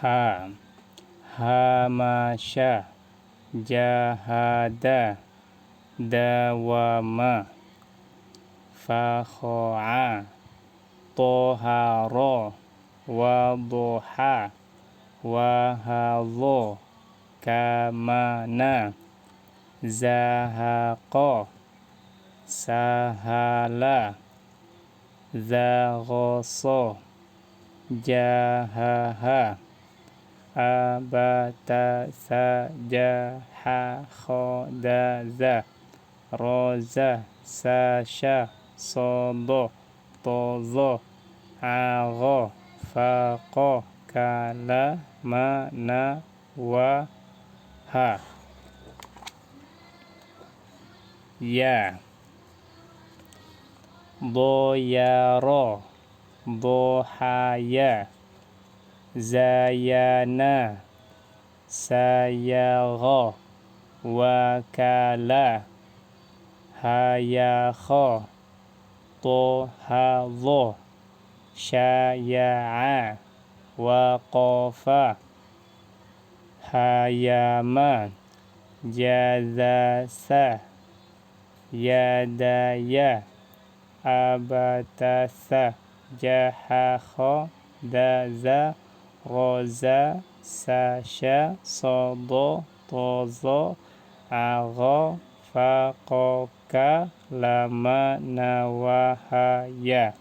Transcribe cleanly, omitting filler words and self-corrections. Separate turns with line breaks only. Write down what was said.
Ha, hamasya, jahada, dawama, fakho'a, toharo, waduha, wahadho, kamana, zahaqo, sahala, zaghoso, jahaha, abata, sajaha, khodaza, roza, sasha, sodo, tozo, agho, faqo, kala, mana, waha. Ya, doyaro, dohaya, zayana, sayagho, wakala, hayakho, tohadho, syaya'a, waqafa, hayama, jazasa, yadaya, abatasa, jahakho, daza, roza, sasha, sodo, tozo, agho, faqoka, lama, nawahaya.